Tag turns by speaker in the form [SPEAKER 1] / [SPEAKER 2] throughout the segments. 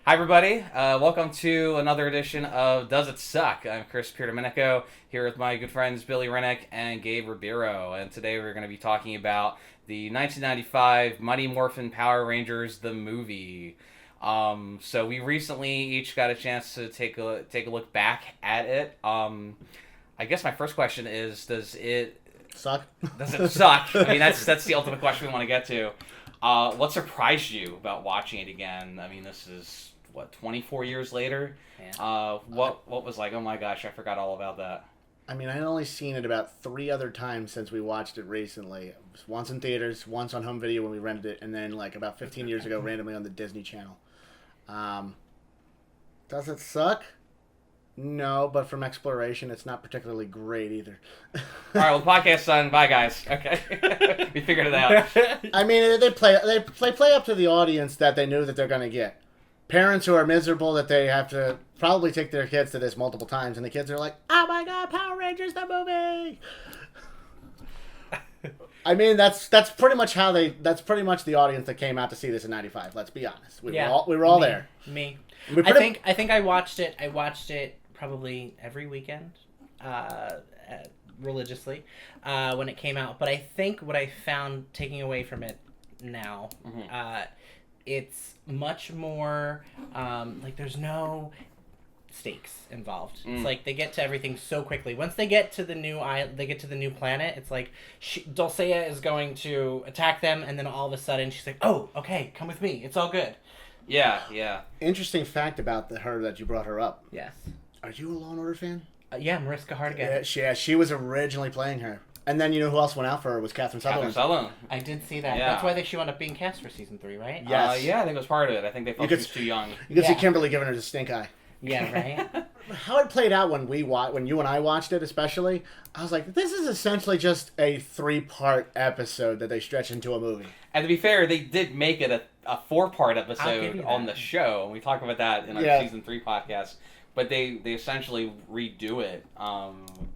[SPEAKER 1] Hi, everybody. Welcome to another edition of Does It Suck? I'm Chris Pierdomenico, here with my good friends Billy Rennick and Gabe Riberio. And today we're going to be talking about the 1995 Mighty Morphin Power Rangers, the movie. So we recently each got a chance to take a look back at it. I guess my first question is, does it
[SPEAKER 2] Suck?
[SPEAKER 1] suck? I mean, that's the ultimate question we want to get to. What surprised you about watching it again? I mean, this is 24 years later.
[SPEAKER 3] Yeah.
[SPEAKER 1] What was like? Oh my gosh, I forgot all about that.
[SPEAKER 2] I mean, I'd only seen it about 3 other times since we watched it recently. Once in theaters, once on home video when we rented it, and then like about 15 years ago randomly on the Disney Channel. Does it suck? No, but from exploration, it's not particularly great either.
[SPEAKER 1] All right, well, the podcast's done. Bye, guys. Okay, we figured it out.
[SPEAKER 2] I mean, they play up to the audience that they knew that they're going to get. Parents who are miserable that they have to probably take their kids to this multiple times, and the kids are like, "Oh my God, Power Rangers the movie!" I mean, that's pretty much the audience that came out to see this in '95. Let's be honest, we were all there.
[SPEAKER 3] Me.
[SPEAKER 2] I
[SPEAKER 3] think I watched it. I watched it probably every weekend, religiously, when it came out. But I think what I found taking away from it now, it's much more like there's no stakes involved. It's like they get to everything so quickly. Once they get to the new new planet, it's like Dulcea is going to attack them, and then all of a sudden she's like, "Oh, okay, come with me. It's all good."
[SPEAKER 1] Yeah.
[SPEAKER 2] Interesting fact about her that you brought her up.
[SPEAKER 3] Yes.
[SPEAKER 2] Are you a Law and Order fan?
[SPEAKER 3] Yeah, Mariska Hargitay.
[SPEAKER 2] Yeah, she was originally playing her. And then you know who else went out for her was Catherine Sutherland.
[SPEAKER 3] I did see that.
[SPEAKER 1] Yeah.
[SPEAKER 3] That's why she wound up being cast for season 3, right?
[SPEAKER 2] Yes.
[SPEAKER 1] Yeah, I think it was part of it. I think they felt she was too young.
[SPEAKER 2] You could see Kimberly giving her the stink eye.
[SPEAKER 3] Yeah, right?
[SPEAKER 2] How it played out when you and I watched it, especially, I was like, this is essentially just a 3-part episode that they stretch into a movie.
[SPEAKER 1] And to be fair, they did make it a 4-part episode
[SPEAKER 3] that.
[SPEAKER 1] on the show, and we talk about that in our season 3 podcast. But they essentially redo it,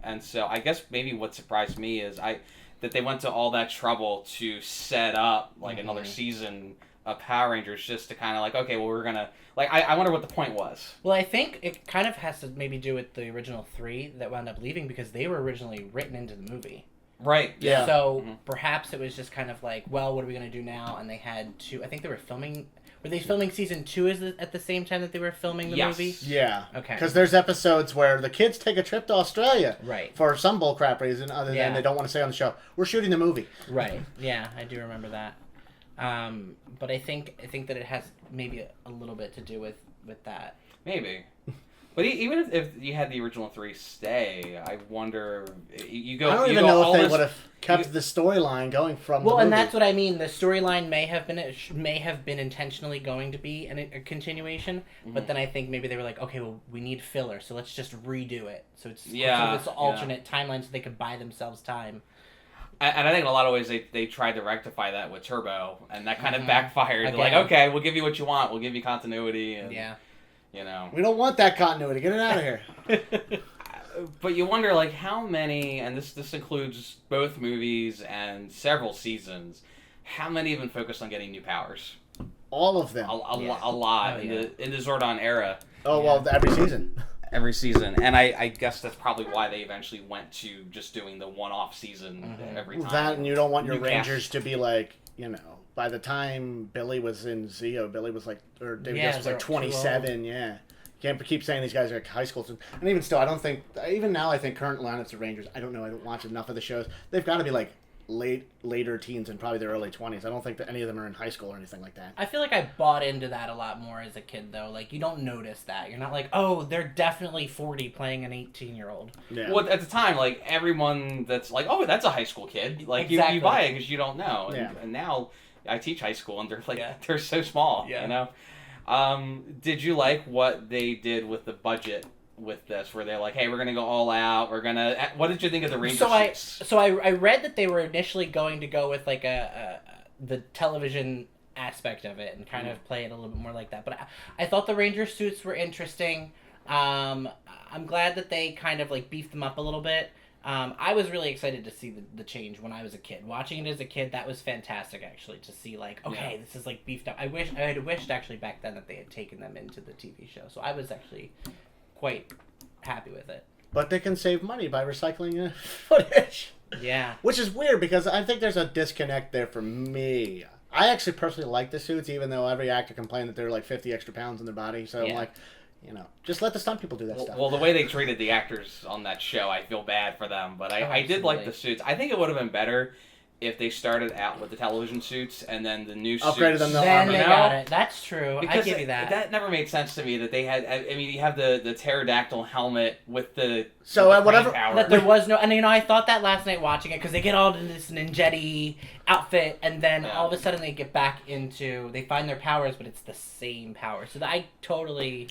[SPEAKER 1] and so I guess maybe what surprised me is that they went to all that trouble to set up like another season of Power Rangers just to kind of like, okay, well, we're gonna like I wonder what the point was.
[SPEAKER 3] Well, I think it kind of has to maybe do with the original 3 that wound up leaving because they were originally written into the movie.
[SPEAKER 1] Right. Yeah.
[SPEAKER 3] So perhaps it was just kind of like, well, what are we gonna do now? And they had to. I think they were filming. Were they filming season 2 at the same time that they were filming the movie?
[SPEAKER 2] Yeah.
[SPEAKER 3] Okay.
[SPEAKER 2] Because there's episodes where the kids take a trip to Australia.
[SPEAKER 3] Right.
[SPEAKER 2] For some bullcrap reason other than they don't want to say on the show, we're shooting the movie.
[SPEAKER 3] Right. Yeah, I do remember that. But I think that it has maybe a little bit to do with that.
[SPEAKER 1] Maybe. But even if you had the original 3 stay, I wonder you go.
[SPEAKER 2] I don't even know if they would have kept the storyline going from.
[SPEAKER 3] Well,
[SPEAKER 2] the movie.
[SPEAKER 3] and that's what I mean. The storyline may have been intentionally going to be a continuation, but then I think maybe they were like, okay, well, we need filler, so let's just redo it. So it's sort of this alternate timeline, so they could buy themselves time.
[SPEAKER 1] And I think in a lot of ways they tried to rectify that with Turbo, and that kind of backfired. They're like, okay, we'll give you what you want. We'll give you continuity. And, you know,
[SPEAKER 2] we don't want that continuity. Get it out of here.
[SPEAKER 1] But you wonder, like, how many, and this includes both movies and several seasons, how many of them focused on getting new powers?
[SPEAKER 2] All of them.
[SPEAKER 1] A lot in the Zordon era.
[SPEAKER 2] Oh, well, every season.
[SPEAKER 1] Every season. And I guess that's probably why they eventually went to just doing the one-off season every time.
[SPEAKER 2] That, and you don't want your Rangers to be like, you know, by the time Billy was in Zeo, Billy was like, or David Gess was like 27, You can't keep saying these guys are high school. And even still, I don't think, even now I think current lineups of Rangers, I don't know, I don't watch enough of the shows, they've got to be like later teens and probably their early 20s. I don't think that any of them are in high school or anything like that.
[SPEAKER 3] I feel like I bought into that a lot more as a kid, though. Like, you don't notice that. You're not like, oh, they're definitely 40 playing an 18-year-old.
[SPEAKER 1] Yeah. Well, at the time, like, everyone that's like, oh, that's a high school kid. Like, you buy it because you don't know. And now I teach high school, and they're like, they're so small, you know? Did you like what they did with the budget with this, where they're like, hey, we're going to go all out, what did you think of the Ranger suits?
[SPEAKER 3] So I read that they were initially going to go with, like, the television aspect of it and kind of play it a little bit more like that, but I thought the Ranger suits were interesting. I'm glad that they kind of, like, beefed them up a little bit. I was really excited to see the change when I was a kid. Watching it as a kid, that was fantastic, actually, to see, like, okay, this is, like, beefed up. I had wished, actually, back then that they had taken them into the TV show. So I was actually quite happy with it.
[SPEAKER 2] But they can save money by recycling footage.
[SPEAKER 3] Yeah.
[SPEAKER 2] Which is weird, because I think there's a disconnect there for me. I actually personally like the suits, even though every actor complained that they're, like, 50 extra pounds in their body. So I'm like... just let the stunt people do that stuff.
[SPEAKER 1] Well, the way they treated the actors on that show, I feel bad for them. But I did like the suits. I think it would have been better if they started out with the television suits and then the new suits.
[SPEAKER 2] Upgraded them to
[SPEAKER 3] then
[SPEAKER 2] armor.
[SPEAKER 3] they got it. That's true.
[SPEAKER 1] Because
[SPEAKER 3] I give you that.
[SPEAKER 1] That never made sense to me that they had... I mean, you have the pterodactyl helmet with the...
[SPEAKER 2] So,
[SPEAKER 1] with the
[SPEAKER 2] whatever...
[SPEAKER 1] power.
[SPEAKER 3] That there was no... And, I thought that last night watching it, because they get all into this ninja outfit, and then all of a sudden they get back into... They find their powers, but it's the same power. So I totally...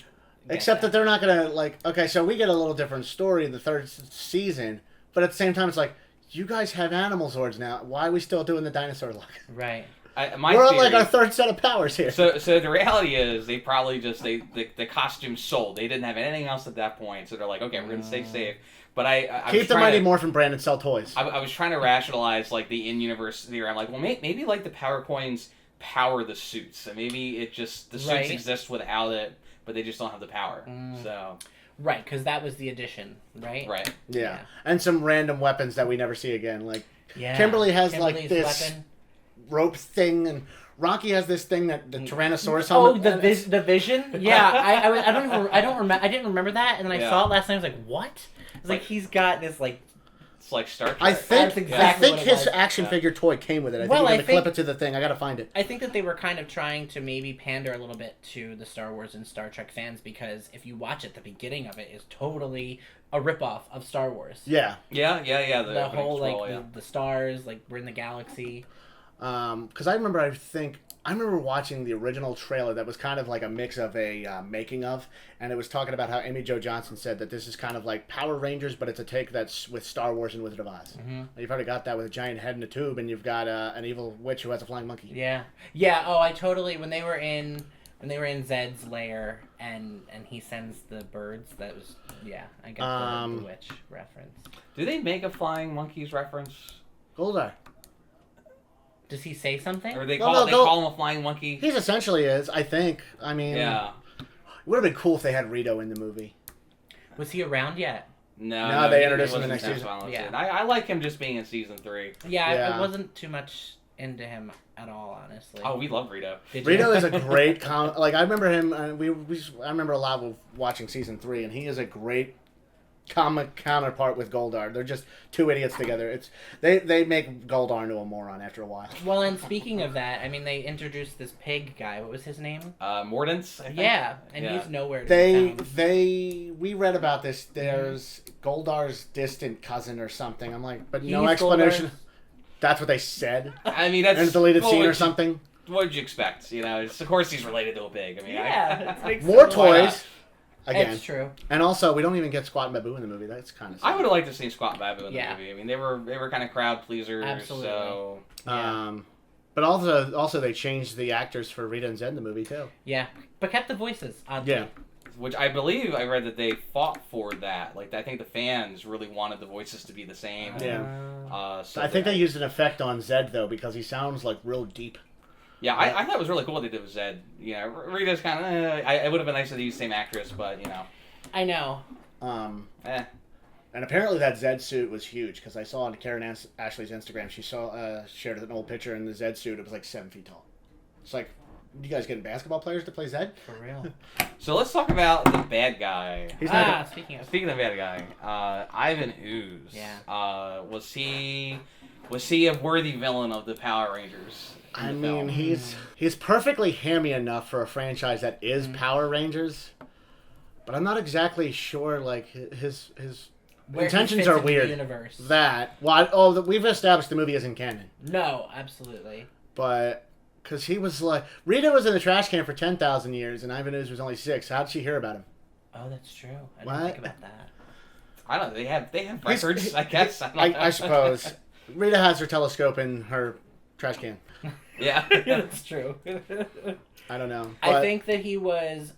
[SPEAKER 2] Except that they're not going to, like... Okay, so we get a little different story in the third season, but at the same time, it's like, you guys have animal Zords now. Why are we still doing the dinosaur look?
[SPEAKER 3] Right.
[SPEAKER 2] We're on, like, our third set of powers here.
[SPEAKER 1] So the reality is, they probably just... the costumes sold. They didn't have anything else at that point, so they're like, okay, we're going to stay safe. But I
[SPEAKER 2] keep the Mighty Morphin brand and sell toys.
[SPEAKER 1] I was trying to rationalize, like, the in-universe theory. I'm like, well, maybe like, the power coins power the suits. And maybe it just... The suits exist without it, but they just don't have the power. So...
[SPEAKER 3] Right, because that was the addition, right?
[SPEAKER 1] Right.
[SPEAKER 2] Yeah. And some random weapons that we never see again. Like,
[SPEAKER 3] yeah.
[SPEAKER 2] Kimberly has,
[SPEAKER 3] Kimberly's
[SPEAKER 2] like, this
[SPEAKER 3] weapon.
[SPEAKER 2] rope thing, and Rocky has this thing that the Tyrannosaurus
[SPEAKER 3] Oh,
[SPEAKER 2] helmet.
[SPEAKER 3] the vision? Yeah, I didn't remember that, and then I saw it last night. I was like, what? It's like he's got this, like...
[SPEAKER 1] It's like Star Trek.
[SPEAKER 2] I think
[SPEAKER 3] what it
[SPEAKER 2] his
[SPEAKER 3] was.
[SPEAKER 2] action figure toy came with it. I think you're going to clip it to the thing. I got to find it.
[SPEAKER 3] I think that they were kind of trying to maybe pander a little bit to the Star Wars and Star Trek fans, because if you watch it, the beginning of it is totally a ripoff of Star Wars.
[SPEAKER 2] Yeah.
[SPEAKER 1] Yeah.
[SPEAKER 3] The whole, like, the stars, like, we're in the galaxy.
[SPEAKER 2] Because I remember watching the original trailer that was kind of like a mix of a making of, and it was talking about how Amy Jo Johnson said that this is kind of like Power Rangers, but it's a take that's with Star Wars and Wizard of Oz. Mm-hmm. You've already got that with a giant head in a tube, and you've got an evil witch who has a flying monkey.
[SPEAKER 3] Yeah. Oh, I totally... When they were in Zed's lair, and he sends the birds, that was... Yeah, I got the witch reference.
[SPEAKER 1] Do they make a flying monkeys reference?
[SPEAKER 2] Goldar.
[SPEAKER 3] Does he say something?
[SPEAKER 1] Or they call him a flying monkey?
[SPEAKER 2] He essentially is, I think. I mean...
[SPEAKER 1] Yeah.
[SPEAKER 2] It would have been cool if they had Rito in the movie.
[SPEAKER 3] Was he around yet?
[SPEAKER 1] No,
[SPEAKER 2] they introduced him in the next season.
[SPEAKER 3] Yeah.
[SPEAKER 1] I like him just being in season 3.
[SPEAKER 3] Yeah, I wasn't too much into him at all, honestly.
[SPEAKER 1] Oh, we love Rito.
[SPEAKER 2] Rito is a great... like, I remember him... I remember a lot of watching season 3, and he is a great comic counterpart with Goldar. They're just two idiots together. They make Goldar into a moron after a while.
[SPEAKER 3] Well, and speaking of that, I mean, they introduced this pig guy. What was his name?
[SPEAKER 1] Mordance, I think.
[SPEAKER 3] Yeah, and he's nowhere to be found.
[SPEAKER 2] We read about this. There's Goldar's distant cousin or something. I'm like, but no
[SPEAKER 3] He's
[SPEAKER 2] explanation.
[SPEAKER 3] Goldar's...
[SPEAKER 2] That's what they said.
[SPEAKER 1] I mean, that's...
[SPEAKER 2] in a deleted scene or something.
[SPEAKER 1] What'd you expect? Of course he's related to a pig. I mean,
[SPEAKER 3] yeah.
[SPEAKER 2] More toys. Again.
[SPEAKER 3] That's true.
[SPEAKER 2] And also, we don't even get Squat and Babu in the movie. That's kind of sad.
[SPEAKER 1] I would have liked to see Squat and Babu in the movie. I mean, they were kind of crowd pleasers.
[SPEAKER 3] Absolutely.
[SPEAKER 1] So,
[SPEAKER 2] but also they changed the actors for Rita and Zed in the movie too.
[SPEAKER 3] Yeah, but kept the voices. Oddly.
[SPEAKER 2] Yeah.
[SPEAKER 1] Which I believe I read that they fought for that. Like, I think the fans really wanted the voices to be the same.
[SPEAKER 2] Yeah.
[SPEAKER 1] So
[SPEAKER 2] I think they used an effect on Zed though, because he sounds like real deep.
[SPEAKER 1] Yeah, I thought it was really cool what they did with Zed. Rita's kind of... it would have been nice to use the same actress, but,
[SPEAKER 3] I know.
[SPEAKER 2] And apparently that Zed suit was huge, because I saw on Karen Ashley's Instagram, she shared an old picture in the Zed suit. It was like 7 feet tall. It's like, you guys getting basketball players to play Zed?
[SPEAKER 3] For real.
[SPEAKER 1] So let's talk about the bad guy.
[SPEAKER 3] Speaking of
[SPEAKER 1] the bad guy, Ivan Ooze.
[SPEAKER 3] Yeah.
[SPEAKER 1] Was he a worthy villain of the Power Rangers?
[SPEAKER 2] I mean, he's perfectly hammy enough for a franchise that is Power Rangers, but I'm not exactly sure. Like his intentions are weird.
[SPEAKER 3] Universe.
[SPEAKER 2] We've established the movie isn't canon.
[SPEAKER 3] No, absolutely.
[SPEAKER 2] But because he was like, Rita was in the trash can for 10,000 years, and Ivan Ooze was only 6. How'd she hear about him?
[SPEAKER 3] Oh, that's true. I didn't think about that.
[SPEAKER 1] I don't know. They have records, I guess.
[SPEAKER 2] I suppose. Rita has her telescope in her trash can.
[SPEAKER 1] Yeah.
[SPEAKER 3] That's true.
[SPEAKER 2] I don't know.
[SPEAKER 3] I think that he was...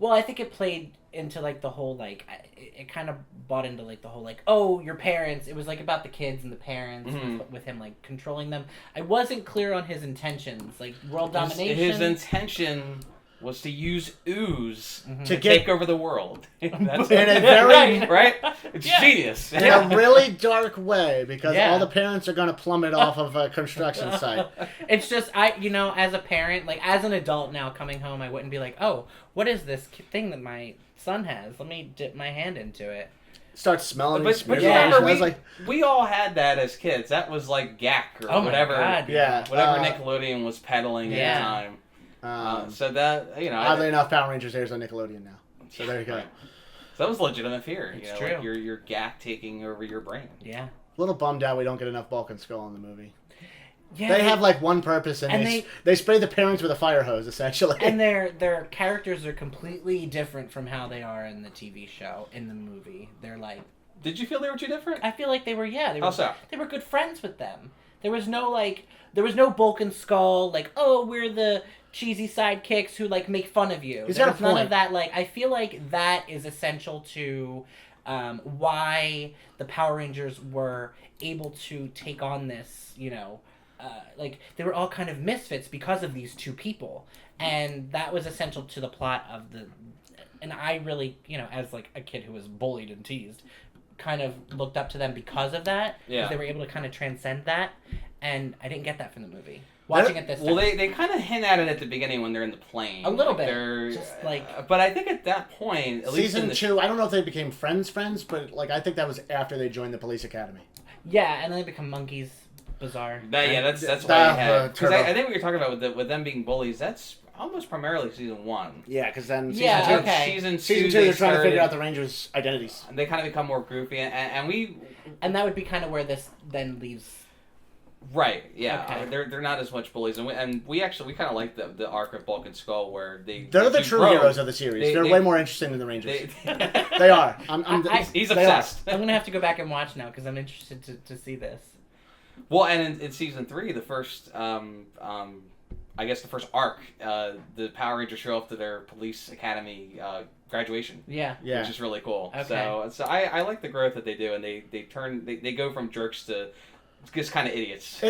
[SPEAKER 3] Well, I think it played into like the whole like it kind of bought into like the whole like, oh, your parents. It was like about the kids and the parents with him like controlling them. I wasn't clear on his intentions, like world domination.
[SPEAKER 1] His intention was to use ooze to take over the world. That's
[SPEAKER 2] in a very
[SPEAKER 1] right. It's genius
[SPEAKER 2] in a really dark way, because all the parents are going to plummet off of a construction site.
[SPEAKER 3] It's just as a parent, like as an adult now coming home, I wouldn't be like, oh, what is this thing that my son has? Let me dip my hand into it.
[SPEAKER 2] Start smelling.
[SPEAKER 1] But you remember, we all had that as kids. That was like Gak or whatever.
[SPEAKER 3] God,
[SPEAKER 1] whatever Nickelodeon was peddling at the time. So that
[SPEAKER 2] oddly enough, Power Rangers airs on Nickelodeon now. So there you go.
[SPEAKER 1] So that was legitimate fear.
[SPEAKER 3] It's true.
[SPEAKER 1] Like your Gak taking over your brain.
[SPEAKER 3] Yeah.
[SPEAKER 2] A little bummed out we don't get enough Bulk and Skull in the movie.
[SPEAKER 3] Yeah,
[SPEAKER 2] they have like one purpose, and they spray the parents with a fire hose essentially.
[SPEAKER 3] And their characters are completely different from how they are in the TV show. In the movie, they're like.
[SPEAKER 1] Did you feel they were too different?
[SPEAKER 3] I feel like they were. Yeah,
[SPEAKER 1] How so?
[SPEAKER 3] They were good friends with them. There was no Bulk and Skull like, oh, we're the cheesy sidekicks who like make fun of you. There's none of that. Like, I feel like that is essential to why the Power Rangers were able to take on this. Like they were all kind of misfits because of these two people, and that was essential to the plot of the. And I really, as like a kid who was bullied and teased, kind of looked up to them because of that.
[SPEAKER 1] Yeah.
[SPEAKER 3] Because they were able to kind of transcend that, and I didn't get that from the movie. Watching it this time.
[SPEAKER 1] Well, they kind of hint at it at the beginning when they're in the plane.
[SPEAKER 3] A little bit.
[SPEAKER 1] They're
[SPEAKER 3] just like.
[SPEAKER 1] But I think at that point, at least
[SPEAKER 2] season 2, I don't know if they became friends, but like I think that was after they joined the police academy.
[SPEAKER 3] Yeah, and then they become monkeys. Bizarre.
[SPEAKER 1] That's why I had. Because I think what you're talking about with them being bullies, that's almost primarily season 1.
[SPEAKER 2] Yeah, because then
[SPEAKER 1] season 2
[SPEAKER 2] they're trying to figure out the Rangers' identities.
[SPEAKER 1] They kind of become more goofy,
[SPEAKER 3] and that would be kind of where this then leaves.
[SPEAKER 1] Right. Yeah.
[SPEAKER 3] Okay.
[SPEAKER 1] They're not as much bullies, and we kind of like the arc of Bulk and Skull where
[SPEAKER 2] they're the true heroes of the series. They're way more interesting than the Rangers. They are.
[SPEAKER 1] He's obsessed.
[SPEAKER 3] I'm gonna have to go back and watch now because I'm interested to see this.
[SPEAKER 1] Well, and in season 3, the first, I guess the first arc, the Power Rangers show up to their police academy graduation.
[SPEAKER 3] Yeah.
[SPEAKER 1] Which is really cool.
[SPEAKER 3] Okay.
[SPEAKER 1] So I like the growth that they do, and they go from jerks to just kind of idiots.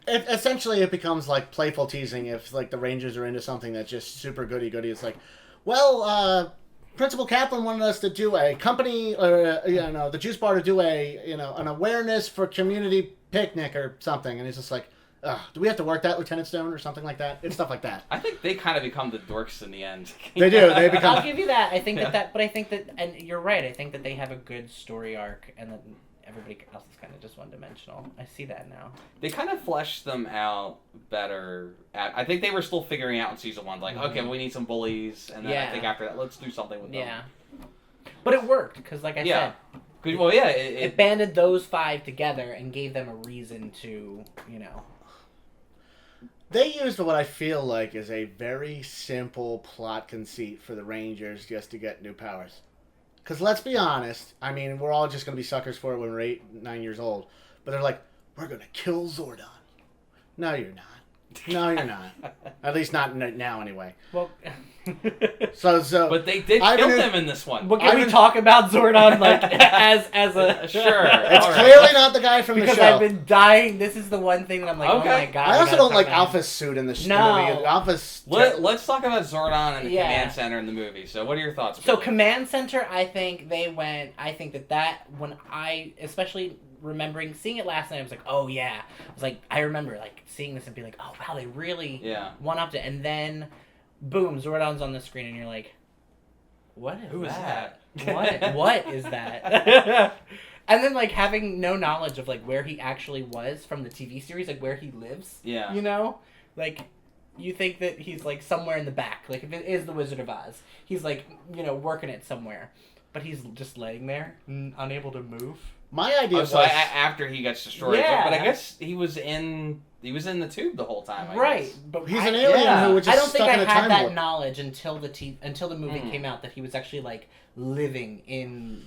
[SPEAKER 2] Essentially, it becomes like playful teasing if like the Rangers are into something that's just super goody. It's like, well, Principal Kaplan wanted us to do a company, or the juice bar to do an awareness for community picnic or something, and he's just like, do we have to work that, Lieutenant Stone, or something like that? It's stuff like that.
[SPEAKER 1] I think they kind of become the dorks in the end.
[SPEAKER 2] They do. They become.
[SPEAKER 3] I'll give you that. I think but I think that, and you're right. I think that they have a good story arc, and then everybody else is kind of just one-dimensional. I see that now.
[SPEAKER 1] They kind of fleshed them out better. I think they were still figuring out in season 1, like, okay, we need some bullies, and then I think after that, let's do something with them.
[SPEAKER 3] Yeah. But it worked, because like I said...
[SPEAKER 1] Well, yeah,
[SPEAKER 3] it banded those 5 together and gave them a reason to,
[SPEAKER 2] They used what I feel like is a very simple plot conceit for the Rangers just to get new powers. Because let's be honest, I mean, we're all just going to be suckers for it when we're 8, 9 years old. But they're like, we're going to kill Zordon. No, you're not. No, you're not. At least not now, anyway.
[SPEAKER 3] Well,
[SPEAKER 2] so.
[SPEAKER 1] But they did kill them in this one.
[SPEAKER 3] But can we talk about Zordon like as a?
[SPEAKER 1] Sure.
[SPEAKER 2] It's clearly not the guy from the show.
[SPEAKER 3] Because I've been dying. This is the one thing that I'm like, oh my god.
[SPEAKER 2] I also don't like Alpha's suit in the movie. Alpha's.
[SPEAKER 1] Let's talk about Zordon and the command center in the movie. So, what are your thoughts?
[SPEAKER 3] So, command center, I think that when especially remembering seeing it last night, I was like, oh yeah. I was like, I remember like seeing this and being like, oh wow, they really one-upped it. And then, boom, Zordon's on the screen, and you're like, what is
[SPEAKER 1] Who
[SPEAKER 3] that?
[SPEAKER 1] Is that?
[SPEAKER 3] What is that? And then like having no knowledge of like where he actually was from the TV series, like where he lives.
[SPEAKER 1] Yeah.
[SPEAKER 3] Like you think that he's like somewhere in the back. Like if it is the Wizard of Oz, he's like working it somewhere, but he's just laying there, unable to move.
[SPEAKER 2] My idea was
[SPEAKER 1] after he gets destroyed.
[SPEAKER 3] Yeah.
[SPEAKER 1] But I guess he was in the tube the whole time. I guess.
[SPEAKER 3] But
[SPEAKER 2] he's an alien who was just stuck in a time warp.
[SPEAKER 3] I don't think I had that knowledge until the movie came out that he was actually like living in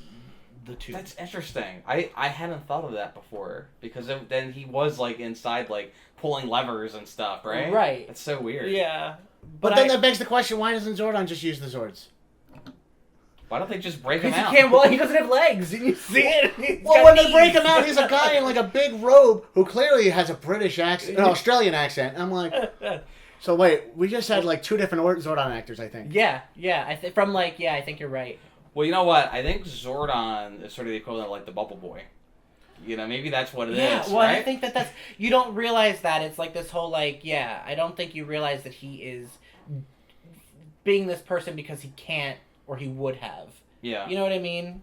[SPEAKER 3] the tube.
[SPEAKER 1] That's interesting. I hadn't thought of that before, because then he was like inside, like pulling levers and stuff, right?
[SPEAKER 3] Right.
[SPEAKER 1] That's so weird.
[SPEAKER 3] Yeah.
[SPEAKER 2] But then that begs the question: why doesn't Zordon just use the Zords?
[SPEAKER 1] Why don't they just break him
[SPEAKER 3] Because
[SPEAKER 1] out?
[SPEAKER 3] he can't. Well, he doesn't have legs. And you see it.
[SPEAKER 2] Well, when they break him out, he's a guy in like a big robe who clearly has a British accent, an Australian accent. I'm like, so wait, we just had like 2 different Zordon actors, I think.
[SPEAKER 3] Yeah. I think you're right.
[SPEAKER 1] Well, you know what? I think Zordon is sort of the equivalent of like the Bubble Boy. You know, maybe that's what it is.
[SPEAKER 3] Yeah, well,
[SPEAKER 1] right?
[SPEAKER 3] I think that's... You don't realize that. It's like this whole, like, I don't think you realize that he is being this person because he can't or he would have.
[SPEAKER 1] Yeah.
[SPEAKER 3] You know what I mean?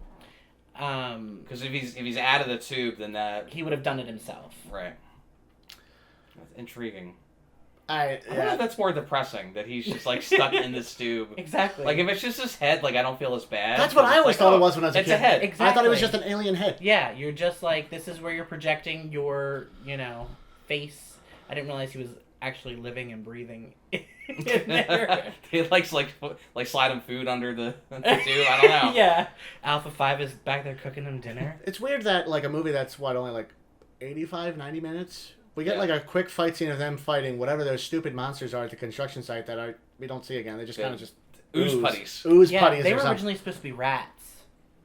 [SPEAKER 1] Because if he's out of the tube, then that...
[SPEAKER 3] He would have done it himself.
[SPEAKER 1] Right. That's intriguing.
[SPEAKER 2] I
[SPEAKER 1] wonder if that's more depressing, that he's just, like, stuck in this tube.
[SPEAKER 3] Exactly.
[SPEAKER 1] Like, if it's just his head, like, I don't feel as bad.
[SPEAKER 2] That's what I always thought it was when I was a kid.
[SPEAKER 1] It's a head.
[SPEAKER 3] Exactly.
[SPEAKER 2] I thought it was just an alien head.
[SPEAKER 3] Yeah, you're just like, this is where you're projecting your, face. I didn't realize he was actually living and breathing in there.
[SPEAKER 1] He likes, like slide him food under the tube. I don't know.
[SPEAKER 3] Yeah. Alpha 5 is back there cooking him dinner.
[SPEAKER 2] It's weird that, like, a movie that's, only, like, 85, 90 minutes... We get, like, a quick fight scene of them fighting whatever those stupid monsters are at the construction site that we don't see again. They just kind of just...
[SPEAKER 1] Ooze putties.
[SPEAKER 2] Ooze
[SPEAKER 3] Yeah,
[SPEAKER 2] putties
[SPEAKER 3] they
[SPEAKER 2] or
[SPEAKER 3] were
[SPEAKER 2] something.
[SPEAKER 3] originally supposed to be rats.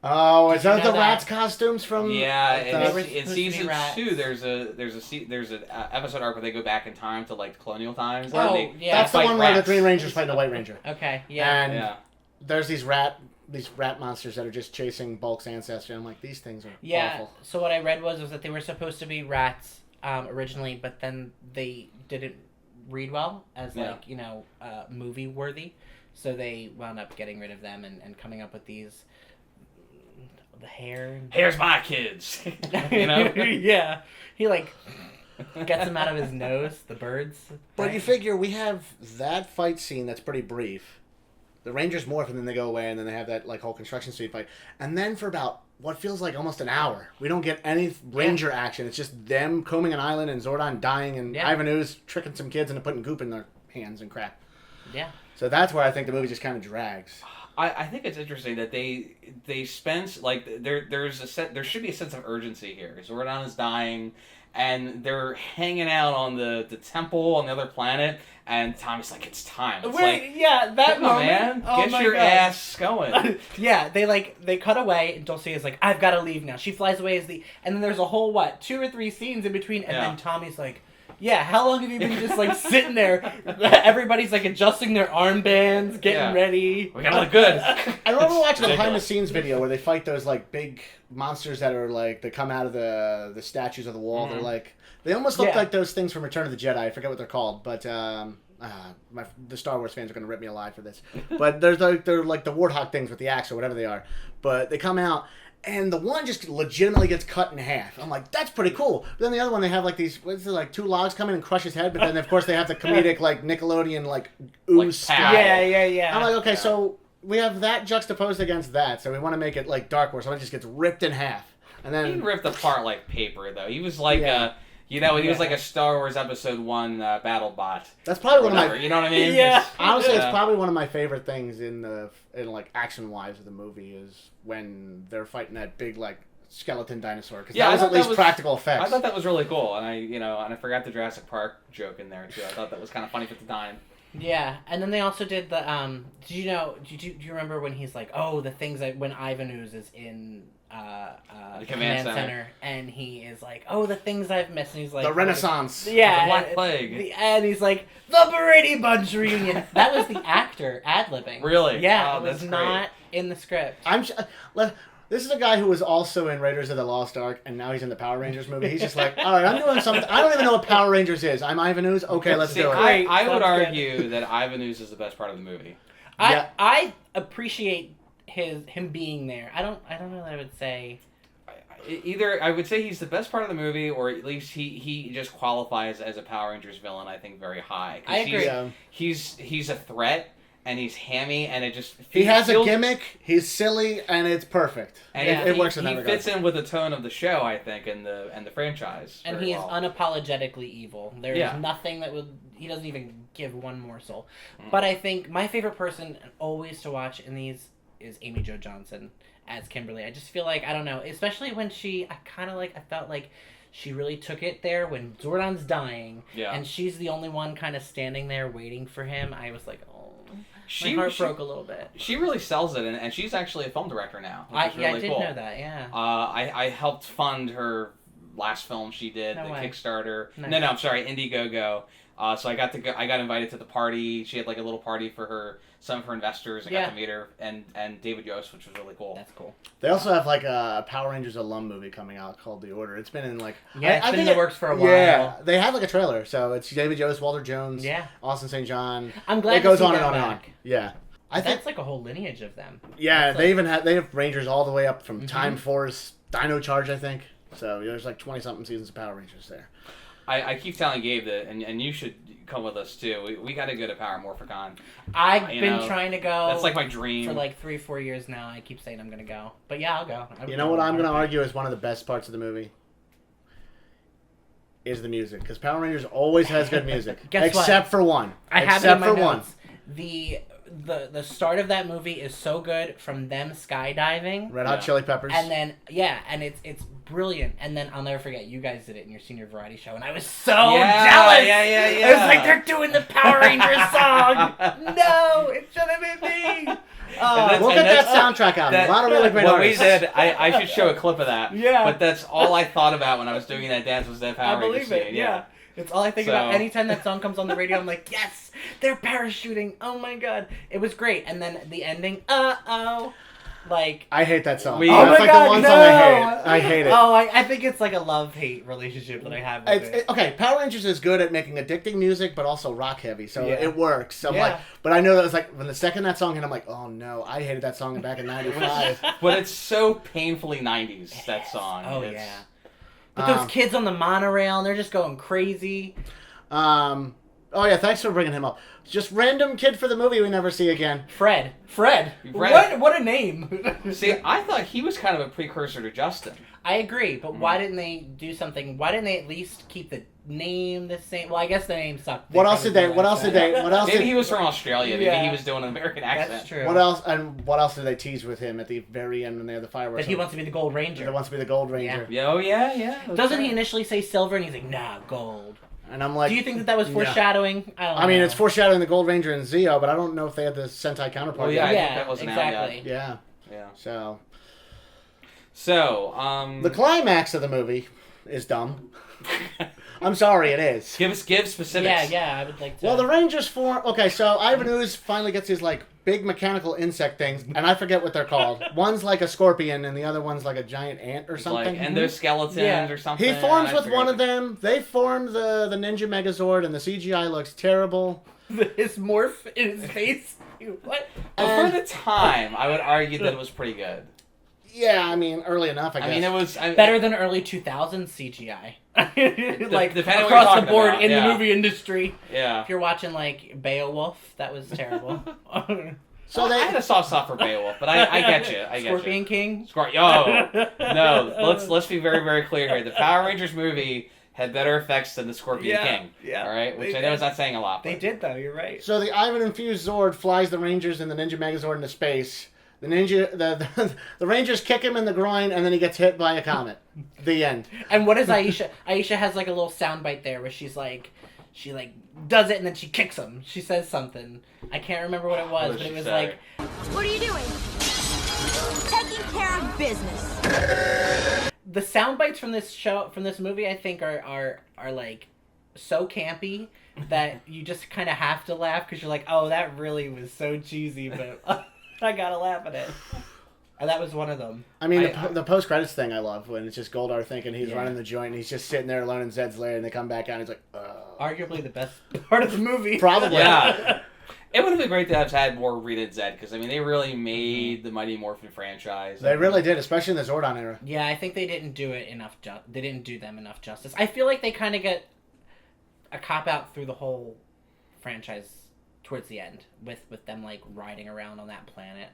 [SPEAKER 2] Oh, is that
[SPEAKER 3] you know
[SPEAKER 2] the
[SPEAKER 3] that?
[SPEAKER 2] rats' costumes from...
[SPEAKER 1] Yeah,
[SPEAKER 3] supposed
[SPEAKER 1] in
[SPEAKER 3] to be
[SPEAKER 1] season
[SPEAKER 3] rats.
[SPEAKER 1] 2, there's an episode arc where they go back in time to, like, colonial times.
[SPEAKER 3] Oh,
[SPEAKER 1] and they
[SPEAKER 3] yeah.
[SPEAKER 2] That's the
[SPEAKER 1] fight
[SPEAKER 2] one where the
[SPEAKER 1] rats.
[SPEAKER 2] Green Ranger's fighting the White Ranger.
[SPEAKER 3] Okay, yeah.
[SPEAKER 2] And
[SPEAKER 1] Yeah.
[SPEAKER 2] there's these rat monsters that are just chasing Bulk's ancestor. I'm like, these things are awful.
[SPEAKER 3] So what I read was that they were supposed to be rats originally, but then they didn't read well as movie worthy, so they wound up getting rid of them and coming up with these the hair.
[SPEAKER 1] Here's my kids. You know?
[SPEAKER 3] Yeah, he like gets them out of his nose. The birds.
[SPEAKER 2] But you figure we have that fight scene that's pretty brief. The Rangers morph and then they go away, and then they have that like whole construction street fight, and then for about what feels like almost an hour, we don't get any Ranger action. It's just them combing an island and Zordon dying and Ivan Ooze tricking some kids into putting goop in their hands and crap.
[SPEAKER 3] Yeah.
[SPEAKER 2] So that's where I think the movie just kind of drags.
[SPEAKER 1] I think it's interesting that they spend like there should be a sense of urgency here. Zordon is dying, and they're hanging out on the temple on the other planet, and Tommy's like, it's time. It's
[SPEAKER 3] that moment,
[SPEAKER 1] man,
[SPEAKER 3] oh
[SPEAKER 1] get
[SPEAKER 3] my
[SPEAKER 1] your
[SPEAKER 3] God.
[SPEAKER 1] ass going.
[SPEAKER 3] Yeah, they cut away, and Dulce is like, I've got to leave now. She flies away and then there's a whole 2 or 3 scenes in between, and then Tommy's like, yeah, how long have you been just like sitting there? Everybody's like adjusting their armbands, getting ready.
[SPEAKER 1] We gotta look good.
[SPEAKER 2] I remember watching a behind the scenes video where they fight those like big monsters that are like they come out of the statues of the wall. They're like they almost look like those things from Return of the Jedi. I forget what they're called, but the Star Wars fans are gonna rip me alive for this. But they're like the warthog things with the axe or whatever they are. But they come out. And the one just legitimately gets cut in half. I'm like, that's pretty cool. But then the other one, they have like these, like 2 logs come in and crush his head. But then, of course, they have the comedic, like, Nickelodeon, like, ooze sky.
[SPEAKER 3] Yeah.
[SPEAKER 2] I'm like, okay, so we have that juxtaposed against that. So we want to make it, like, Dark Wars. So it just gets ripped in half. And then...
[SPEAKER 1] He ripped apart like paper, though. He was like he was like a Star Wars Episode 1 battle bot.
[SPEAKER 2] That's probably one of my...
[SPEAKER 1] You know what I mean?
[SPEAKER 3] Yeah.
[SPEAKER 2] Honestly, it's probably one of my favorite things in like, action-wise of the movie is when they're fighting that big, like, skeleton dinosaur, because that was at least practical effects.
[SPEAKER 1] I thought that was really cool, and I forgot the Jurassic Park joke in there too. I thought that was kind of funny for the time.
[SPEAKER 3] Yeah, and then they also did the do you remember when he's like, oh, the things when Ivan Ooze is in
[SPEAKER 1] the command center,
[SPEAKER 3] and he is like, oh, the things I've missed, and he's like,
[SPEAKER 2] the Renaissance,
[SPEAKER 1] the Black Plague,
[SPEAKER 3] and he's like, the Brady Bunch reunion. That was the actor ad-libbing.
[SPEAKER 1] Really?
[SPEAKER 3] Yeah,
[SPEAKER 1] oh,
[SPEAKER 3] it was not in the script.
[SPEAKER 2] This is a guy who was also in Raiders of the Lost Ark, and now he's in the Power Rangers movie. He's just like, all right, I'm doing something. I don't even know what Power Rangers is. I'm Ivan Ooze. Okay, let's do it.
[SPEAKER 1] I would argue that Ivan Ooze is the best part of the movie.
[SPEAKER 3] I appreciate him being there. I don't know that I would say.
[SPEAKER 1] Either I would say he's the best part of the movie, or at least he just qualifies as a Power Rangers villain. I think very high.
[SPEAKER 3] I agree.
[SPEAKER 1] He's a threat. And he's hammy, and it just
[SPEAKER 2] he has a gimmick. He's silly, and it's perfect.
[SPEAKER 1] And
[SPEAKER 2] it works in that regard.
[SPEAKER 1] He fits in with the tone of the show, I think, and the franchise.
[SPEAKER 3] And he is unapologetically evil. There is nothing that would. He doesn't even give one morsel. But I think my favorite person always to watch in these is Amy Jo Johnson as Kimberly. I just feel like I don't know, especially when I felt like she really took it there when Zordon's dying, and she's the only one kind of standing there waiting for him. I was like, oh. My heart broke a little bit.
[SPEAKER 1] She really sells it, and she's actually a film director now. Which is really
[SPEAKER 3] I did
[SPEAKER 1] cool.
[SPEAKER 3] know that. Yeah.
[SPEAKER 1] I helped fund her last film she did, the Kickstarter. Nice. No, I'm sorry, Indiegogo. So I got invited to the party. She had like a little party for some of her investors. I got to meet her and David Yost, which was really cool.
[SPEAKER 3] That's cool.
[SPEAKER 2] They also have like a Power Rangers alum movie coming out called The Order. It's been in like
[SPEAKER 3] it's been in the works for a while.
[SPEAKER 2] Yeah, they had like a trailer. So it's David Yost, Walter Jones, Austin St. John.
[SPEAKER 3] I'm glad
[SPEAKER 2] it goes
[SPEAKER 3] to see
[SPEAKER 2] on
[SPEAKER 3] them
[SPEAKER 2] and on
[SPEAKER 3] back.
[SPEAKER 2] and on. Yeah. I think
[SPEAKER 3] that's like a whole lineage of them.
[SPEAKER 2] Yeah,
[SPEAKER 3] that's
[SPEAKER 2] they have Rangers all the way up from Time Force, Dino Charge, I think. So there's like 20-something seasons of Power Rangers there.
[SPEAKER 1] I keep telling Gabe that, and you should come with us too. We got to go to Power Morphicon.
[SPEAKER 3] I've been trying to go.
[SPEAKER 1] That's like my dream.
[SPEAKER 3] For like 3-4 years now. I keep saying I'm going to go. But yeah, I'll go.
[SPEAKER 2] You know what I'm going to argue is one of the best parts of the movie? Is the music. Because Power Rangers always has good music. Except for one.
[SPEAKER 3] I have it in my notes. The start of that movie is so good from them skydiving.
[SPEAKER 2] Red Hot Chili Peppers.
[SPEAKER 3] And then, and it's brilliant. And then I'll never forget, you guys did it in your senior variety show, and I was so jealous.
[SPEAKER 1] Yeah.
[SPEAKER 3] It was like, they're doing the Power Rangers song. No, it should have been me.
[SPEAKER 2] We'll get that soundtrack out. A lot of really great artists.
[SPEAKER 1] We did, I should show a clip of that.
[SPEAKER 3] Yeah.
[SPEAKER 1] But that's all I thought about when I was doing that dance was that Power Rangers scene.
[SPEAKER 3] Yeah. It's all I think about. Anytime that song comes on the radio, I'm like, yes, they're parachuting. Oh my god. It was great. And then the ending, like...
[SPEAKER 2] I hate that song.
[SPEAKER 3] That's like the one song
[SPEAKER 2] I hate it.
[SPEAKER 3] Oh, I think it's like a love-hate relationship that I have with it.
[SPEAKER 2] Okay, Power Rangers is good at making addicting music, but also rock-heavy, so it works. So I'm like,
[SPEAKER 3] Yeah.
[SPEAKER 2] but I know that was like, when the second that song hit, I'm like, oh no, I hated that song back in 95.
[SPEAKER 1] But it's so painfully 90s, that song.
[SPEAKER 3] Oh, yeah. But those kids on the monorail, and they're just going crazy.
[SPEAKER 2] Oh yeah, thanks for bringing him up. Just random kid for the movie we never see again.
[SPEAKER 3] Fred. What a name.
[SPEAKER 1] See, I thought he was kind of a precursor to Justin.
[SPEAKER 3] I agree, but why didn't they do something? Why didn't they at least keep the name the same? Well, I guess the name sucked.
[SPEAKER 2] What else did
[SPEAKER 1] Maybe he was from Australia. Maybe he was doing an American accent.
[SPEAKER 3] That's true.
[SPEAKER 2] What else did they tease with him at the very end when they had the fireworks?
[SPEAKER 3] That he wants to be the Gold Ranger.
[SPEAKER 2] That wants to be the Gold Ranger.
[SPEAKER 1] Yeah. Oh, yeah.
[SPEAKER 3] Doesn't he initially say silver, and he's like, nah, gold.
[SPEAKER 2] And I'm like...
[SPEAKER 3] Do you think that was foreshadowing?
[SPEAKER 2] No. I mean, it's foreshadowing the Gold Ranger and Zeo, but I don't know if they had the Sentai counterpart.
[SPEAKER 1] Oh, yeah, I think that wasn't
[SPEAKER 3] exactly.
[SPEAKER 1] out yet.
[SPEAKER 2] Yeah.
[SPEAKER 1] So,
[SPEAKER 2] the climax of the movie is dumb. I'm sorry, it is.
[SPEAKER 1] Give specifics.
[SPEAKER 3] Yeah, I would like to.
[SPEAKER 2] Well, the Rangers form... Okay, so Ivan Ooze finally gets his, like, big mechanical insect things, and I forget what they're called. One's like a scorpion, and the other one's like a giant ant or something.
[SPEAKER 1] Like endoskeletons or something.
[SPEAKER 2] He forms with one of them. They form the Ninja Megazord, and the CGI looks terrible.
[SPEAKER 3] His morph in his face. What?
[SPEAKER 1] But for the time, I would argue that it was pretty good.
[SPEAKER 2] Yeah, I mean, early enough, I guess.
[SPEAKER 1] I mean, it was...
[SPEAKER 3] better than early 2000s CGI. Like,
[SPEAKER 1] depending
[SPEAKER 3] across the board
[SPEAKER 1] about.
[SPEAKER 3] in the movie industry.
[SPEAKER 1] Yeah.
[SPEAKER 3] If you're watching, like, Beowulf, that was terrible.
[SPEAKER 1] So I had a soft spot for Beowulf, but I get you.
[SPEAKER 3] Scorpion King?
[SPEAKER 1] No. Let's be very, very clear here. The Power Rangers movie had better effects than the Scorpion King. Yeah. All right? Which I know is not saying a lot.
[SPEAKER 3] They did, though. You're right.
[SPEAKER 2] So the Ivan-infused Zord flies the Rangers and the Ninja Megazord into space. The Rangers kick him in the groin, and then he gets hit by a comet. The end.
[SPEAKER 3] And what is Aisha? Aisha has like a little soundbite there where she does it and then she kicks him. She says something. I can't remember what it was, but it was like,
[SPEAKER 4] "What are you doing?" "Taking care of business."
[SPEAKER 3] The soundbites from this movie, I think are like so campy that you just kind of have to laugh because you're like, oh, that really was so cheesy, but. I gotta laugh at it. And that was one of them.
[SPEAKER 2] I mean, the post-credits thing I love, when it's just Goldar thinking he's running the joint, and he's just sitting there alone in Zed's lair, and they come back out, and he's like,
[SPEAKER 3] Arguably the best part of the movie.
[SPEAKER 2] Probably.
[SPEAKER 1] Yeah. It would have been great to have had more Rita and Zed, because, I mean, they really made the Mighty Morphin franchise.
[SPEAKER 2] They really did, especially in the Zordon era.
[SPEAKER 3] Yeah, I think they didn't do it enough. They didn't do them enough justice. I feel like they kind of get a cop-out through the whole franchise towards the end, with them like riding around on that planet.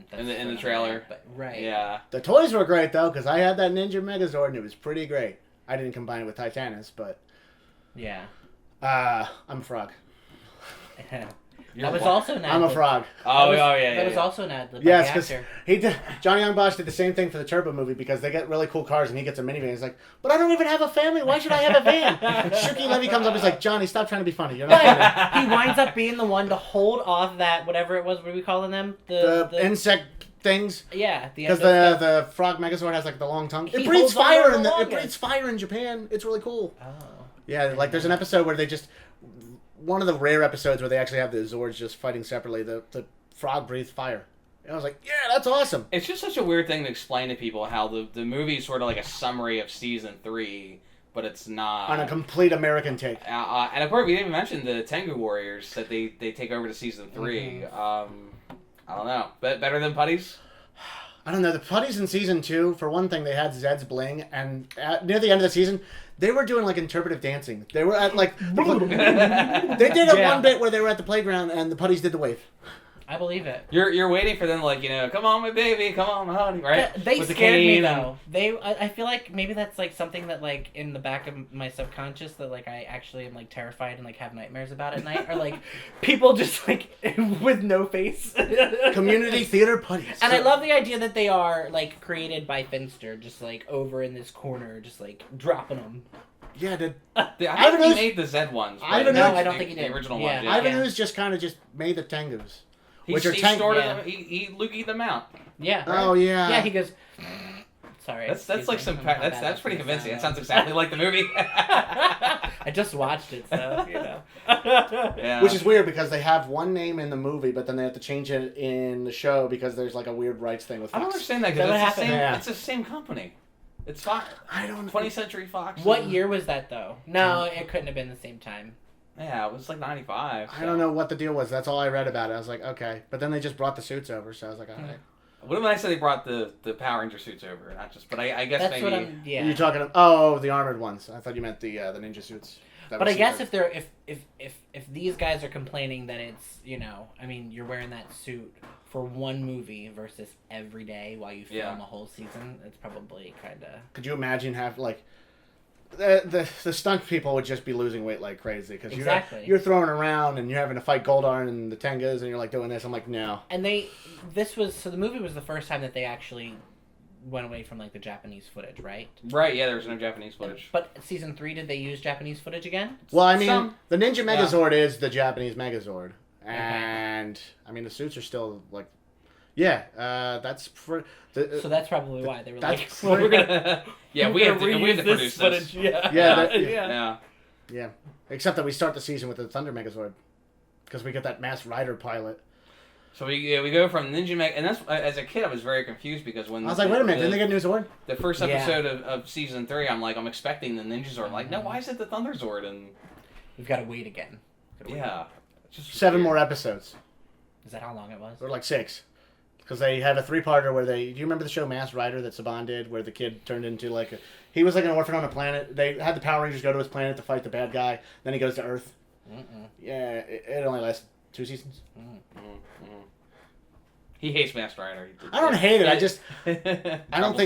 [SPEAKER 3] That's
[SPEAKER 1] in the trailer,
[SPEAKER 3] but right.
[SPEAKER 1] Yeah.
[SPEAKER 2] The toys were great though, because I had that Ninja Megazord and it was pretty great. I didn't combine it with Titanus, but
[SPEAKER 3] yeah.
[SPEAKER 2] I'm a frog.
[SPEAKER 3] That was also an ad.
[SPEAKER 2] I'm a frog.
[SPEAKER 3] That was also an ad lib.
[SPEAKER 2] Yes, because he did. Johnny Young Bosch did the same thing for the Turbo movie because they get really cool cars and he gets a minivan. He's like, but I don't even have a family. Why should I have a van? Shuki Levy comes up. He's like, Johnny, stop trying to be funny. You're not funny.
[SPEAKER 3] He winds up being the one to hold off that whatever it was. What are we calling them?
[SPEAKER 2] The insect things.
[SPEAKER 3] Yeah,
[SPEAKER 2] because the frog Megazord has like the long tongue. It breathes fire it breathes fire in Japan. It's really cool.
[SPEAKER 3] Oh.
[SPEAKER 2] Yeah, like there's an episode where they just. One of the rare episodes where they actually have the Zords just fighting separately. The frog breathes fire. And I was like, yeah, that's awesome.
[SPEAKER 1] It's just such a weird thing to explain to people how the movie is sort of like a summary of season 3, but it's not.
[SPEAKER 2] On a complete American take.
[SPEAKER 1] And of course, we didn't even mention the Tango Warriors that they take over to season 3.
[SPEAKER 3] Mm-hmm.
[SPEAKER 1] I don't know. Better than Putties?
[SPEAKER 2] I don't know. The Putties in season 2, for one thing, they had Zed's bling, and near the end of the season, they were doing like interpretive dancing. They were at like they did one bit where they were at the playground and the Putties did the wave.
[SPEAKER 3] I believe it.
[SPEAKER 1] You're waiting for them to, like, come on, my baby, come on, my honey, right?
[SPEAKER 3] They scared me though. I feel like maybe that's like something that like in the back of my subconscious that like I actually am like terrified and like have nightmares about at night, or like people just like with no face.
[SPEAKER 2] Community theater Putties.
[SPEAKER 3] And I love the idea that they are like created by Finster, just like over in this corner, just like dropping them.
[SPEAKER 2] Yeah, did
[SPEAKER 1] I think he made the Zed ones.
[SPEAKER 3] I don't think he did.
[SPEAKER 1] The original
[SPEAKER 3] yeah.
[SPEAKER 1] ones.
[SPEAKER 2] Ivan Ooze just kind of just made the Tangos.
[SPEAKER 1] He stored them. He loogied them out.
[SPEAKER 3] Yeah. Right?
[SPEAKER 2] Oh yeah.
[SPEAKER 3] Yeah, he goes. Sorry.
[SPEAKER 1] That's like some. That's pretty convincing. That sounds exactly like the movie.
[SPEAKER 3] I just watched it, so you know.
[SPEAKER 1] Yeah.
[SPEAKER 2] Which is weird because they have one name in the movie, but then they have to change it in the show because there's like a weird rights thing with Fox.
[SPEAKER 1] I don't understand that because it's the same company. It's Fox.
[SPEAKER 2] I don't know.
[SPEAKER 1] 20th Century Fox.
[SPEAKER 3] What year was that though? No, it couldn't have been the same time.
[SPEAKER 1] Yeah, it was like 95. So.
[SPEAKER 2] I don't know what the deal was. That's all I read about it. I was like, okay. But then they just brought the suits over, so I was like, all right.
[SPEAKER 1] What if I said they brought the Power Ranger suits over? Not just, but I guess
[SPEAKER 3] That's
[SPEAKER 1] maybe.
[SPEAKER 3] What I'm, yeah.
[SPEAKER 2] You're talking. Oh, the armored ones. I thought you meant the ninja suits.
[SPEAKER 3] But I guess if they're if these guys are complaining that it's I mean you're wearing that suit for one movie versus every day while you film a whole season, it's probably kind of.
[SPEAKER 2] Could you imagine have like. The stunt people would just be losing weight like crazy because you're throwing around and you're having to fight Goldarn and the Tengas and you're like doing this. I'm like, no.
[SPEAKER 3] And the movie was the first time that they actually went away from like the Japanese footage, right?
[SPEAKER 1] Right. Yeah, there was no Japanese footage.
[SPEAKER 3] But season 3, did they use Japanese footage again?
[SPEAKER 2] Well, I mean, the Ninja Megazord is the Japanese Megazord, and I mean the suits are still like. Yeah, that's so
[SPEAKER 3] that's probably why they were like,
[SPEAKER 1] well, we're gonna we have to produce this.
[SPEAKER 2] Yeah. Except that we start the season with the Thunder Megazord because we get that Masked Rider pilot.
[SPEAKER 1] So we go from Ninja Meg, and that's as a kid I was very confused because when
[SPEAKER 2] I was like, wait a minute, didn't they get a new Zord?
[SPEAKER 1] The first episode of season 3, I'm expecting the Ninja Zord. Like, no, why is it the Thunder Zord? And
[SPEAKER 3] we've got to wait again.
[SPEAKER 2] Just 7 more episodes.
[SPEAKER 3] Is that how long it was?
[SPEAKER 2] Or like 6. Because they had a 3-parter where do you remember the show Masked Rider that Saban did where the kid turned into he was like an orphan on a planet. They had the Power Rangers go to his planet to fight the bad guy. Then he goes to Earth. Yeah, it only lasted 2 seasons.
[SPEAKER 1] He hates Masked Rider.
[SPEAKER 2] I don't hate it. I don't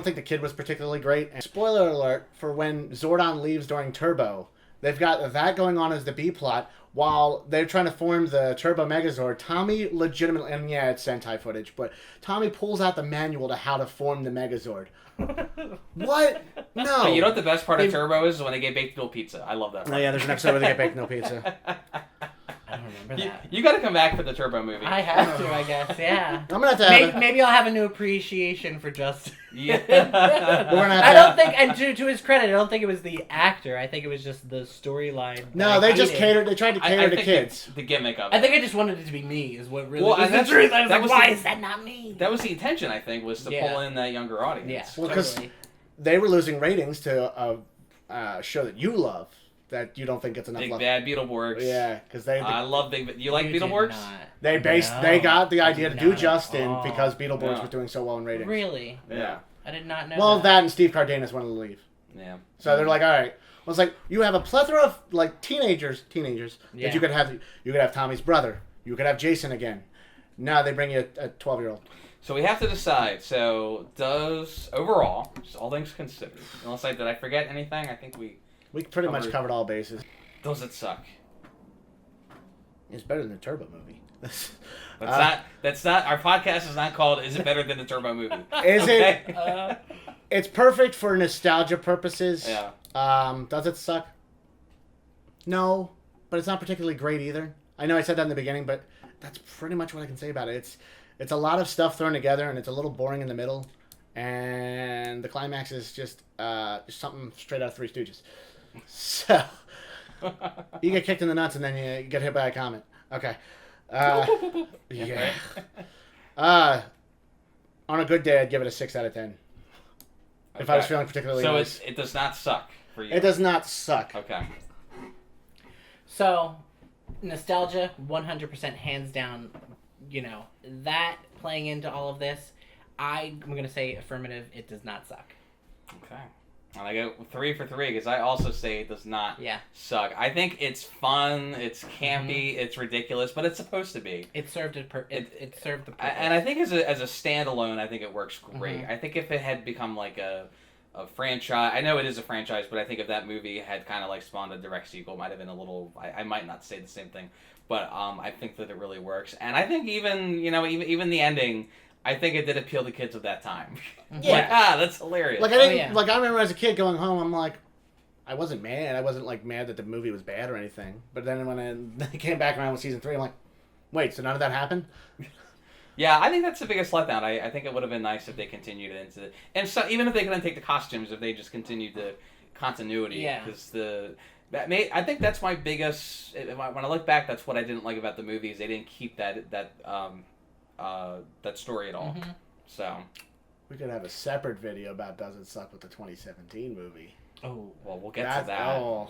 [SPEAKER 2] think the kid was particularly great. And spoiler alert for when Zordon leaves during Turbo. They've got that going on as the B plot while they're trying to form the Turbo Megazord. Tommy legitimately, and yeah, it's Sentai footage, but Tommy pulls out the manual to how to form the Megazord. What? No.
[SPEAKER 1] Hey, you know what the best part of Turbo is when they get baked no pizza. I love that part.
[SPEAKER 2] Oh yeah, there's an episode where they get baked no pizza.
[SPEAKER 3] I don't remember that.
[SPEAKER 1] You got to come back for the Turbo movie.
[SPEAKER 3] I have to, I guess. Yeah.
[SPEAKER 2] I'm gonna have to have
[SPEAKER 3] maybe I'll have a new appreciation for Justin.
[SPEAKER 1] Yeah.
[SPEAKER 3] I don't think, and to his credit, I don't think it was the actor. I think it was just the storyline.
[SPEAKER 2] No, they just catered. They tried to cater to kids.
[SPEAKER 1] The gimmick of it.
[SPEAKER 3] I think I just wanted it to be me. Is what really
[SPEAKER 1] was
[SPEAKER 3] the truth. I was like, why is that not me?
[SPEAKER 1] That was the intention. I think was to pull in that younger audience.
[SPEAKER 3] Yeah.
[SPEAKER 2] Well, because they were losing ratings to a show that you love. That you don't think gets enough
[SPEAKER 1] Big
[SPEAKER 2] love.
[SPEAKER 1] Bad Beetleborgs.
[SPEAKER 2] Yeah, because
[SPEAKER 1] I love Big. You like Beetleborgs?
[SPEAKER 2] They got the idea to do Justin because Beetleborgs was doing so well in ratings.
[SPEAKER 3] Really?
[SPEAKER 2] Yeah.
[SPEAKER 3] I did not know.
[SPEAKER 2] Well, that and Steve Cardenas wanted to leave.
[SPEAKER 1] Yeah.
[SPEAKER 2] So they're like, all right. Well, it's like you have a plethora of like teenagers that you could have. You could have Tommy's brother. You could have Jason again. Now they bring you a 12-year-old.
[SPEAKER 1] So we have to decide. So does overall, just all things considered, unless did I forget anything? I think we
[SPEAKER 2] pretty much covered all bases.
[SPEAKER 1] Does it suck?
[SPEAKER 2] It's better than the Turbo movie.
[SPEAKER 1] That's not. Our podcast is not called "Is it better than the Turbo movie?"
[SPEAKER 2] Is
[SPEAKER 1] okay?
[SPEAKER 2] it? It's perfect for nostalgia purposes.
[SPEAKER 1] Yeah.
[SPEAKER 2] Does it suck? No, but it's not particularly great either. I know I said that in the beginning, but that's pretty much what I can say about it. It's a lot of stuff thrown together, and it's a little boring in the middle, and the climax is just something straight out of Three Stooges. So you get kicked in the nuts, and then you get hit by a comet. Okay. Yeah. On a good day, I'd give it a 6 out of 10.
[SPEAKER 1] Okay.
[SPEAKER 2] If I was feeling particularly
[SPEAKER 1] so
[SPEAKER 2] nice.
[SPEAKER 1] it does not suck for you.
[SPEAKER 2] It does not suck.
[SPEAKER 1] Okay.
[SPEAKER 3] So, nostalgia, 100% hands down. You know, that playing into all of this, I'm going to say affirmative, it does not suck.
[SPEAKER 1] Okay. And I go 3 for 3 because I also say it does not
[SPEAKER 3] Yeah.
[SPEAKER 1] suck. I think it's fun, it's campy, it's ridiculous, but it's supposed to be.
[SPEAKER 3] It served it served the purpose.
[SPEAKER 1] And I think as a standalone, I think it works great. I think if it had become like a franchise, I know it is a franchise, but I think if that movie had kind of like spawned a direct sequel, it might have been a little. I might not say the same thing, but I think that it really works. And I think even the ending, I think it did appeal to kids of that time.
[SPEAKER 2] Yeah.
[SPEAKER 1] Like, that's hilarious.
[SPEAKER 2] Like I remember as a kid going home, I'm like, I wasn't mad. I wasn't like mad that the movie was bad or anything. But then when I came back around with season 3, I'm like, wait, so none of that happened?
[SPEAKER 1] Yeah, I think that's the biggest letdown. I think it would have been nice if they continued it into and so even if they couldn't take the costumes, if they just continued the continuity.
[SPEAKER 3] Yeah.
[SPEAKER 1] Because I think that's my biggest. When I look back, that's what I didn't like about the movies. They didn't keep that story at all.
[SPEAKER 3] Mm-hmm.
[SPEAKER 1] So
[SPEAKER 2] We could have a separate video about Does It Suck with the 2017 movie.
[SPEAKER 3] Oh,
[SPEAKER 1] well, we'll get to that.
[SPEAKER 2] Oh.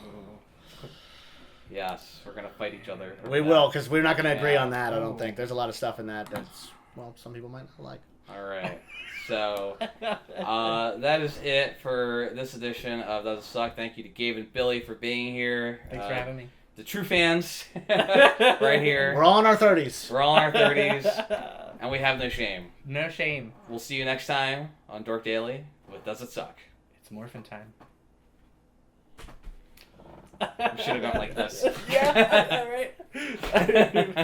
[SPEAKER 1] Yes, we're gonna fight each other.
[SPEAKER 2] We will, because we're not going to agree
[SPEAKER 1] Yeah.
[SPEAKER 2] on that, I don't think. There's a lot of stuff in that that's, well, some people might not like.
[SPEAKER 1] All right. So that is it for this edition of Does It Suck. Thank you to Gabe and Billy for being here.
[SPEAKER 3] thanks for having me.
[SPEAKER 1] The true fans right here.
[SPEAKER 2] We're all in our 30s.
[SPEAKER 1] We're all in our 30s, and we have no shame.
[SPEAKER 3] No shame.
[SPEAKER 1] We'll see you next time on Dork Daily with Does It Suck?
[SPEAKER 3] It's morphin' time.
[SPEAKER 1] We should have gone like this.
[SPEAKER 3] Yeah, all right.